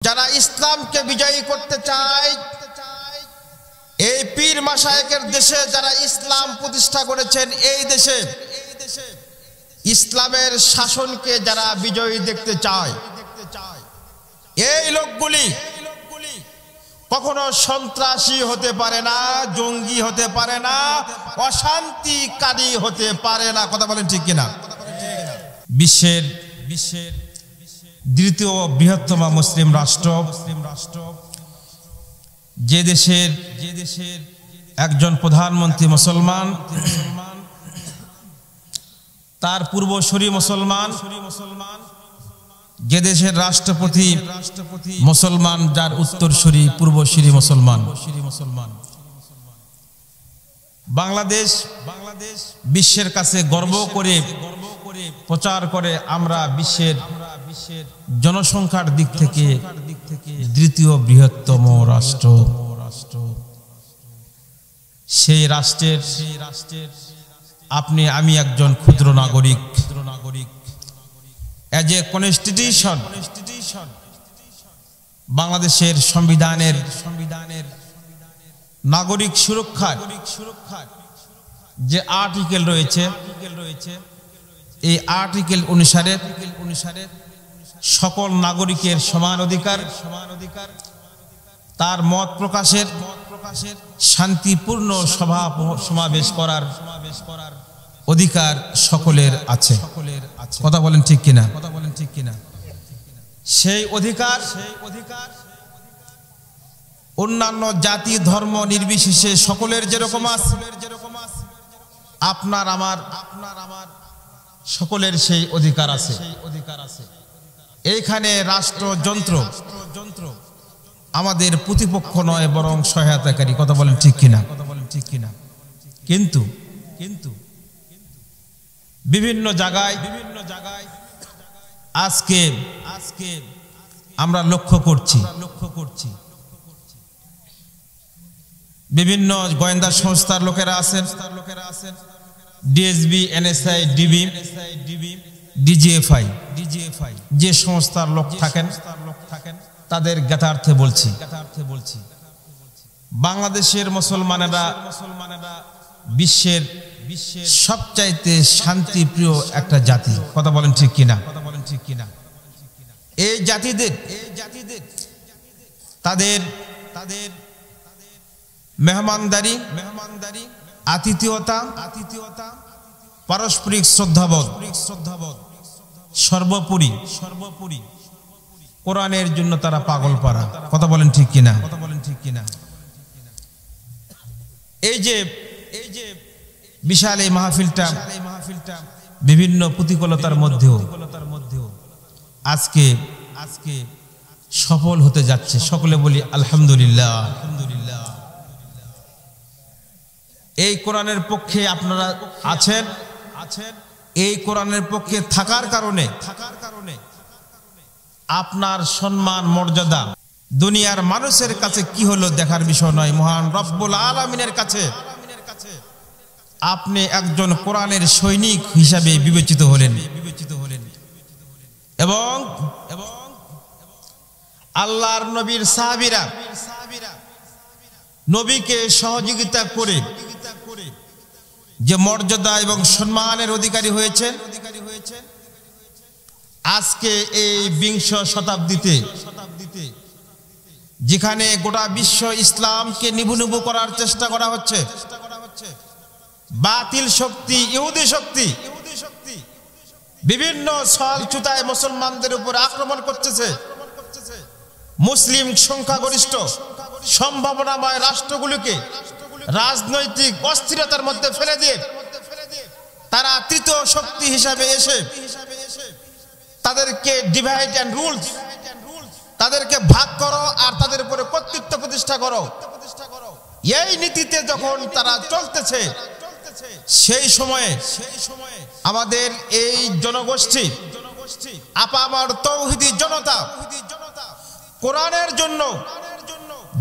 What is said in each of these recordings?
যারা ইসলামকে বিজয়ী করতে চায়, এই পীর মাশায়েখের দেশে যারা ইসলাম প্রতিষ্ঠা করেছেন, এই দেশে ইসলামের শাসনকে যারা বিজয়ী দেখতে চায়, এই লোকগুলি কখনো সন্ত্রাসী হতে পারে না, জঙ্গি হতে পারে না, অশান্তিকারী হতে পারে না। কথা বলেন ঠিক কিনা? বিশ্বের দ্বিতীয় বৃহত্তম মুসলিম রাষ্ট্র, যে দেশের একজন প্রধানমন্ত্রী মুসলমান, তার পূর্বসূরি মুসলমান, যে দেশের রাষ্ট্রপতি মুসলমান, যার উত্তরসূরি পূর্বসূরি মুসলমান। বাংলাদেশ বিশ্বের কাছে গর্ব করে প্রচার করে আমরা বিশ্বের জনসংখ্যার দিক থেকে দ্বিতীয় বৃহত্তম রাষ্ট্র। সেই রাষ্ট্রের আপনি আমি একজন ক্ষুদ্র নাগরিক। এজ এ কনস্টিটিউশন, বাংলাদেশের সংবিধানের নাগরিক সুরক্ষার যে আর্টিকেল রয়েছে, এই আর্টিকেল অনুসারে সকল নাগরিকের সমান অধিকার, তার মত প্রকাশের, শান্তিপূর্ণ সভা সমাবেশ করার অধিকার সকলের আছে। কথা বলেন ঠিক কিনা? সেই অধিকার অন্যান্য জাতি ধর্ম নির্বিশেষে সকলের যেরকম আছে, আপনার আমার সকলের সেই অধিকার আছে। এইখানে রাষ্ট্রযন্ত্র আমাদের প্রতিপক্ষ নয়, বরং সহায়তাকারী। কথা বলেন ঠিক কিনা? কিন্তু বিভিন্ন জায়গায় আজকে আমরা লক্ষ্য করছি, বিভিন্ন গোয়েন্দা সংস্থার লোকেরা আছেন, ডিএসবি, এনএসআই, ডিবি, ডিজিএফআই, যে সংস্থার লোক থাকেন, তাদের জ্ঞাতার্থে বলছি, বাংলাদেশের মুসলমানেরা বিশ্বের সবচাইতে শান্তিপ্রিয় একটা জাতি। কথা বলেন ঠিক কিনা? এই জাতিদের তাদের মেহমানদারি, আতিথেয়তা, পারস্পরিক শ্রদ্ধাবোধ, সর্বোপরি কোরআনের জন্য তারা পাগল পারা। কথা বলেন ঠিক কিনা? এই যে বিশাল এই মাহফিলটা বিভিন্ন প্রতিকূলতার মধ্যেও আজকে সফল হতে যাচ্ছে। সকলে বলি আলহামদুলিল্লাহ। এই কোরআনের পক্ষে আপনারা আছেন, এই কোরআনের পক্ষে থাকার কারণে আপনার সম্মান মর্যাদা দুনিয়ার মানুষের কাছে কি হলো দেখার বিষয় নয়, মহান রব্বুল আলামিনের কাছে আপনি একজন কোরআনের সৈনিক হিসাবে বিবেচিত হলেন। এবং আল্লাহর নবীর সাহাবীরা নবীকে সহযোগিতা করে যে মর্যাদা এবং সম্মানের অধিকারী হয়েছেন, আজকে এই বিংশ শতাব্দীতে যেখানে গোটা বিশ্ব ইসলামকে নিভু করার চেষ্টা করা হচ্ছে, বাতিল শক্তি, ইহুদি শক্তি বিভিন্ন ছলছুতায় মুসলমানদের উপর আক্রমণ করতেছে, মুসলিম সংখ্যাগরিষ্ঠ সম্ভাবনাময় রাষ্ট্রগুলোকে রাজনৈতিক অস্থিরতার মধ্যে ফেলে দিয়ে তারা তৃতীয় শক্তি হিসাবে এসে তাদেরকে ডিভাইড অ্যান্ড রুলস, তাদেরকে ভাগ করো আর তাদের উপরে কর্তৃত্ব প্রতিষ্ঠা করো, এই নীতিতে যখন তারা চলতেছে, সেই সময়ে আমাদের এই জনগোষ্ঠী, আপামর তৌহিদি জনতা কোরআনের জন্য,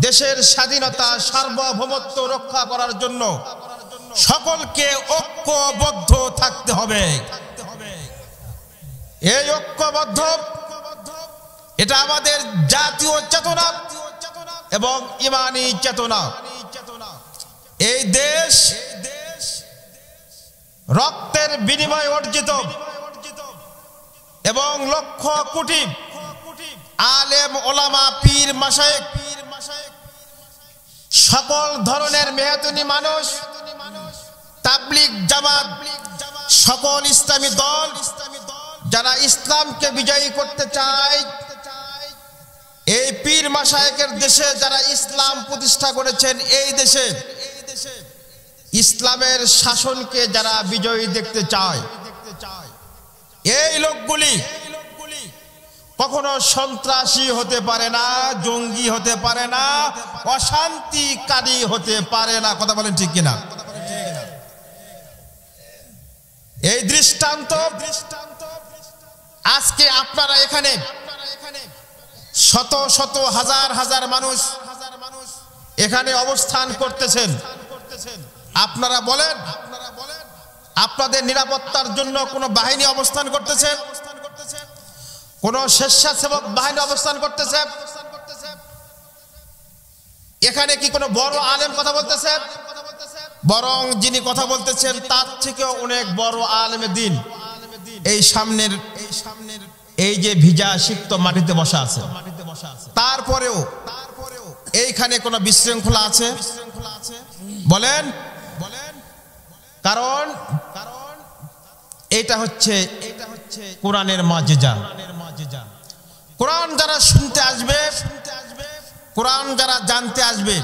দেশের স্বাধীনতা সার্বভৌমত্ব রক্ষা করার জন্য সকলকে ঐক্যবদ্ধ থাকতে হবে। এই ঐক্যবদ্ধ এটা আমাদের জাতীয় চেতনা এবং ঈমানি চেতনা। এই দেশ রক্তের বিনিময়ে অর্জিত এবং লক্ষ কোটি আলেম ওলামা পীর মাশায়েখ সকল ধরনের মেহনতি মানুষ, তাবলীগ জামাত, সকল ইসলামী দল যারা ইসলামকে বিজয়ী করতে চায়, এই পীর মাশায়েখের দেশে যারা ইসলাম প্রতিষ্ঠা করেছেন, এই দেশে ইসলামের শাসনকে যারা বিজয়ী দেখতে চায়, এই লোকগুলি কখনো সন্ত্রাসী হতে পারে না, জঙ্গি হতে পারে না, অশান্তিকারী হতে পারে না। কথা বলেন ঠিক কিনা? এই দৃষ্টান্ত আজকে আপনারা এখানে শত শত হাজার হাজার মানুষ এখানে অবস্থান করতেছেন। আপনারা বলেন, আপনাদের নিরাপত্তার জন্য কোন বাহিনী অবস্থান করতেছে? কোন স্বেচ্ছাসেবক বাহিনী অবস্থান করতেছে? এখানে কি কোনো বড় আলেম কথা বলতেছে? বরং যিনি কথা বলতেছেন তার থেকেও অনেক বড় আলেমে দ্বীন এই সামনের এই যে ভিজা সিক্ত মাটিতে বসা আছে। তারপরেও এইখানে কোনো বিশৃঙ্খলা আছে? বলেন। কারণ এটা হচ্ছে কোরআনের মুজিজা। কোরআন যারা শুনতে আসবে, কোরআন যারা জানতে আসবে,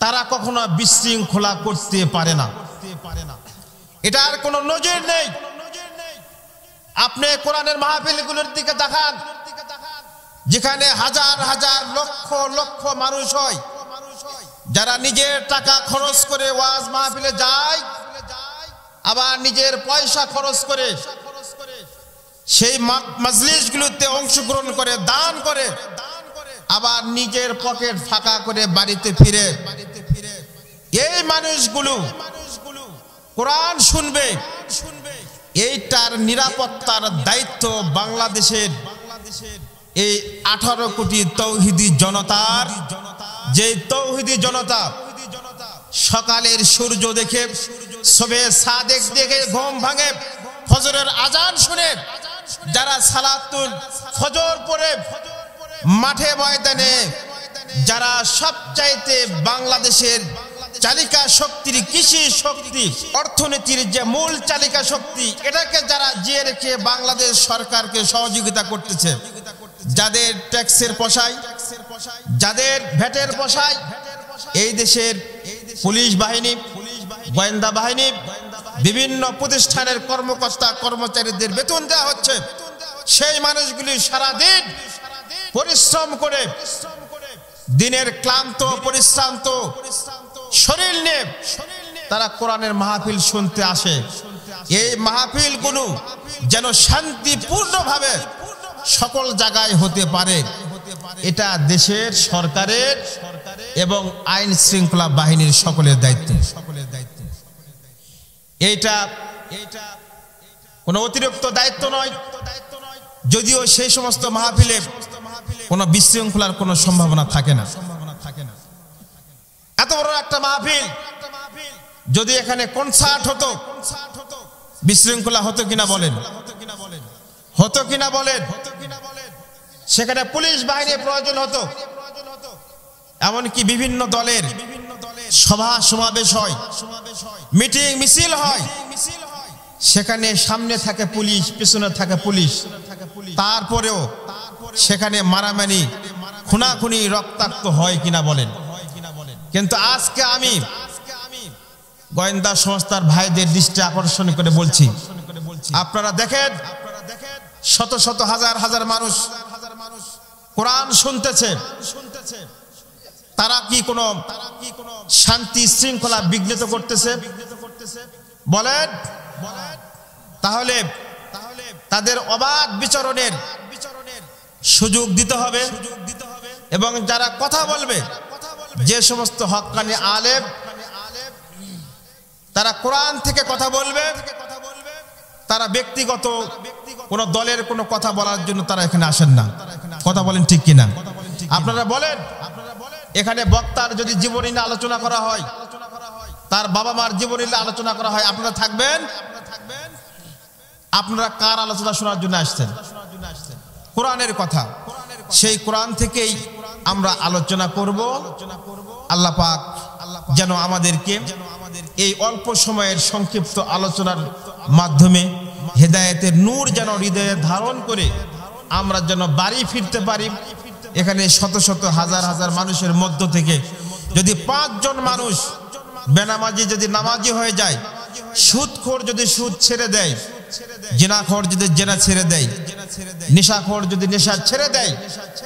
তারা কখনো বিশৃঙ্খলা করতে পারে না। এটার কোনো নজির নেই। আপনি কোরআনের মাহফিলগুলোর দিকে তাকান, যেখানে হাজার হাজার লক্ষ লক্ষ মানুষ হয়, যারা নিজের টাকা খরচ করে ওয়াজ মাহফিলে যায়, আবার নিজের পয়সা খরচ করে সেই মাজলিসগুলোতে অংশগ্রহণ করে, দান করে, আবার নিজের পকেট ফাঁকা করে বাড়িতে ফিরে। এই মানুষগুলো কোরআন শুনবে, এইটার নিরাপত্তার দায়িত্ব বাংলাদেশের এই 18 কোটি তৌহিদি জনতার। যে তৌহিদি জনতা সকালের সূর্য দেখে, শবে সাদেক দেখে ঘুম ভাঙে, ফজরের আজান শুনে যারা সালাতুল ফজর পড়ে মাঠে ময়দানে, যারা সবচাইতে বাংলাদেশের চালিকা শক্তির, কৃষি শক্তি, অর্থনীতির যে মূল চালিকা শক্তি, এটাকে যারা জিয়ে রেখে বাংলাদেশ সরকারকে সহযোগিতা করতেছে, যাদের ট্যাক্সের পয়সায়, যাদের ভ্যাটের পয়সায় এই দেশের পুলিশ বাহিনী, গোয়েন্দা বাহিনী, বিভিন্ন প্রতিষ্ঠানের কর্মকর্তা কর্মচারীদের বেতন দেওয়া হচ্ছে, সেই মানুষগুলি সারাদিন পরিশ্রম করে দিনের ক্লান্ত পরিশ্রান্ত শরীর নিয়ে তারা কোরআনের মাহফিল শুনতে আসে। এই মাহফিলগুলো যেন শান্তিপূর্ণভাবে সকল জায়গায় হতে পারে, এটা দেশের সরকারের এবং আইন শৃঙ্খলা বাহিনীর সকলের দায়িত্ব। এইটা কোনো অতিরিক্ত দায়িত্ব নয়, যদিও সেই সমস্ত মাহফিলে কোনো বিশৃঙ্খলার কোনো সম্ভাবনা থাকে না। এত বড় একটা মাহফিল যদি এখানে কনসার্ট হতো, বিশৃঙ্খলা হতো কিনা বলেন? হতো কিনা বলেন? সেখানে পুলিশ বাহিনীর প্রয়োজন হতো। এমনকি বিভিন্ন দলের সভা সমাবেশ হয়, মিটিং মিছিল হয়, সেখানে সামনে থাকে পুলিশ, পিছনে থাকে পুলিশ, তারপরেও সেখানে মারামারি, খুনাখুনি, রক্তাক্ত হয় কিনা বলেন? কিন্তু আজকে আমি গোয়েন্দা সংস্থার ভাইদের দৃষ্টি আকর্ষণ করে বলছি, আপনারা দেখেন শত শত হাজার হাজার মানুষ কোরআন শুনতেছে, তারা কি কোনো শান্তি শৃঙ্খলা বিঘ্নিত করতেছে? বলেন। তাহলে তাদের অবাধ বিচরণের সুযোগ দিতে হবে, এবং যারা কথা বলবে, যে সমস্ত হক্কানি আলেম তারা কোরআন থেকে কথা বলবে, তারা ব্যক্তিগত কোন দলের কোনো কথা বলার জন্য তারা এখানে আসেন না। কথা বলেন ঠিক কিনা? আপনারা বলেন, এখানে বক্তার যদি জীবনী নিয়ে আলোচনা করা হয়, তার বাবা মার জীবনী নিয়ে আলোচনা করা হয়, আপনারা থাকবেন? আপনারা কার আলোচনা শোনার জন্য আসছেন? কোরআনের কথা। সেই কোরআন থেকেই আমরা আলোচনা করব। আল্লাহ পাক যেন আমাদেরকে এই অল্প সময়ের সংক্ষিপ্ত আলোচনার মাধ্যমে হেদায়েতের নূর যেন হৃদয়ে ধারণ করে আমরা যেন বাড়ি ফিরতে পারি। এখানে শত শত হাজার হাজার মানুষের মধ্য থেকে যদি 5 জন মানুষ বেনামাজি যদি নামাজি হয়ে যায়, সুদখোর যদি সুদ ছেড়ে দেয়, জিনাখোর যদি জিনা ছেড়ে দেয়, নেশাখোর যদি নেশা ছেড়ে দেয়,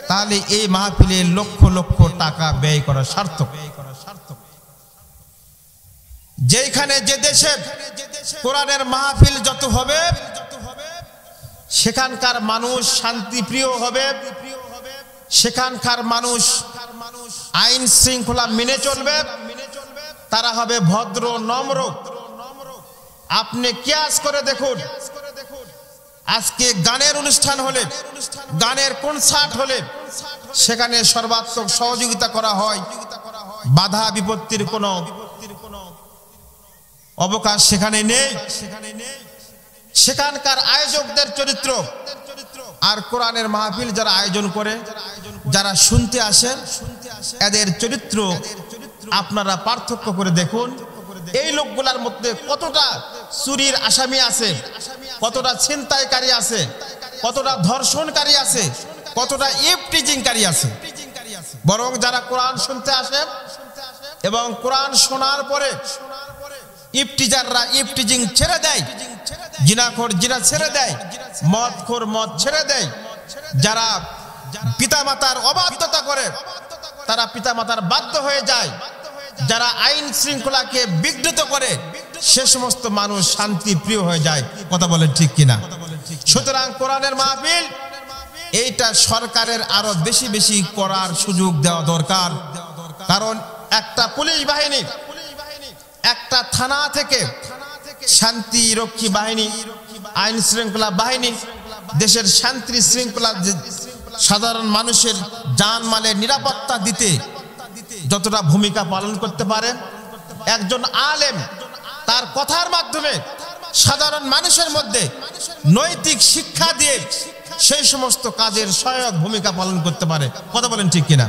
তাহলে এই মাহফিলে লক্ষ লক্ষ টাকা ব্যয় করা সার্থক। যেখানে যে দেশে কোরআনের মাহফিল যত হবে, সেখানকার মানুষ শান্তিপ্রিয় হবে, সেখানকার মানুষ আইন শৃঙ্খলা মেনে চলবে, তারা হবে ভদ্র নম্র। আপনি কিয়াস করে দেখুন, আজকে গানের অনুষ্ঠান হলে, গানের কনসার্ট হলে সেখানে সর্বাত্মক সহযোগিতা করা হয়, বাধা বিপত্তির কোনো অবকাশ সেখানে নেই। সেখানকার আয়োজকদের চরিত্র আর কোরআনের মাহফিল যারা আয়োজন করে, যারা শুনতে আসেন, এদের চরিত্র আপনারা পার্থক্য করে দেখুন। এই লোকগুলার মধ্যে কতটা চুরির আসামি আছে, কতটা ছিনতাইকারী আছে, কতটা ধর্ষণকারী আছে, কতটা ইফটিজিংকারী আছে। বরং যারা কোরআন শুনতে আসে এবং কোরআন শোনার পরে ইফটিজাররা ইফটিজিং ছেড়ে দেয়, জিনাখোর জিনা ছেড়ে দেয়, মদখোর মদ ছেড়ে দেয়, যারা পিতামাতার অবাধ্যতা করে তারা পিতামাতার বাধ্য হয়ে যায়, যারা আইন শৃঙ্খলাকে বিঘ্নিত করে সে সমস্ত মানুষ শান্তি প্রিয় হয়ে যায়। কথা বলেন ঠিক কিনা? সুতরাং কোরআনের মাহফিল এইটা সরকারের আরো বেশি বেশি করার সুযোগ দেওয়া দরকার। কারণ একটা পুলিশ বাহিনী, একটা থানা থেকে শান্তি রক্ষী বাহিনী, আইন শৃঙ্খলা বাহিনী দেশের শান্তি শৃঙ্খলা সাধারণ মানুষের জানমালের নিরাপত্তা দিতে যতটা ভূমিকা পালন করতে পারে, একজন আলেম তার কথার মাধ্যমে সাধারণ মানুষের মধ্যে নৈতিক শিক্ষা দিয়ে সেই সমস্ত কাজের সহায়ক ভূমিকা পালন করতে পারে। কথা বলেন ঠিক কিনা?